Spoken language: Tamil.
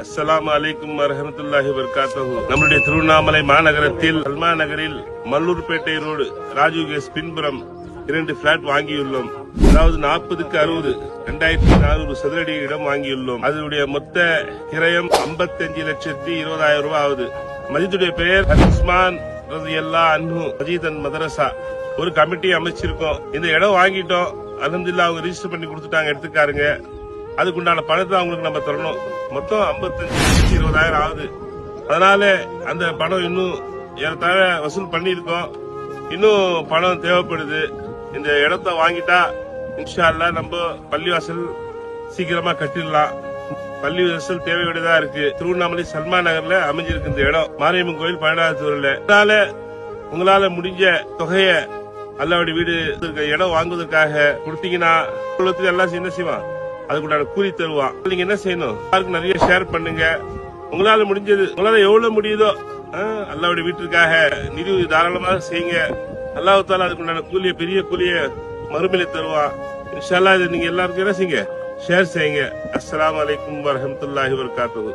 அஸ்ஸலாமு அலைக்கும் வரஹ்மத்துல்லாஹி வபரகாத்துஹு. நம்முடைய திருவண்ணாமலை மாநகரத்தில் சல்மா நகரில் மல்லூர்பேட்டை ரோடு ராஜீவ் கேஸ் பின்புறம் 2 பிளாட் வாங்கியுள்ளோம். அதாவது 40க்கு 60 2400 சதுரடி இடம் வாங்கியுள்ளோம். அதனுடைய மொத்த கிரயம் 55,20,000 ரூபாய் ஆகுது. மஜிதுடைய பெயர் உஸ்மான் ரலியல்லாஹு அன்ஹு மஜிதன் மதரசா. ஒரு கமிட்டி அமைச்சிருக்கோம். இந்த இடம் வாங்கிட்டோம். அல்ஹம்துலில்லாஹ் அவங்க ரிஜிஸ்டர் பண்ணி கொடுத்துட்டாங்க எடுத்துக்காருங்க. அதுக்குண்டான பணத்தை அவங்களுக்கு நம்ம தரணும். மொத்தம் 55,20,000 ஆகுது. அதனால அந்த பணம் இன்னும் ஏறத்தாழ வசூல் பண்ணிருக்கோம். இன்னும் பணம் தேவைப்படுது. இந்த இடத்த வாங்கிட்டா இன்ஷா அல்லாஹ் நம்ம பள்ளிவாசல் சீக்கிரமா கட்டிடலாம். பள்ளிவாசல் தேவையோடதா இருக்கு. திருவண்ணாமலை சல்மா நகர்ல அமைஞ்சிருக்கு இந்த இடம். மாரியம்மன் கோயில் 12வது தெருவுல. அதனால உங்களால முடிஞ்ச தொகைய அல்லாஹ்வுடைய வீடு இடம் வாங்குவதற்காக கொடுத்தீங்கன்னா எல்லாம் என்ன செய்வான், அதுக்குண்டான கூலி தருவான். நீங்க என்ன செய்யணும், யாருக்கு நிறைய ஷேர் பண்ணுங்க. உங்களால முடிஞ்சது, உங்களால எவ்வளவு முடியுதோ அல்லாஹ்வுடைய வீட்டிற்காக நிதி தாராளமாக செய்யுங்க. அல்லாஹ் தாலா அதுக்குண்டான கூலிய, பெரிய கூலிய மறுமையில தருவான். இன்ஷா அல்லாஹ் இதை நீங்க எல்லாருக்கும் என்ன செய்யுங்க, ஷேர் செய்யுங்க. அஸ்ஸலாமு அலைக்கும் வரஹ்மத்துல்லாஹி வபரகாத்துஹு.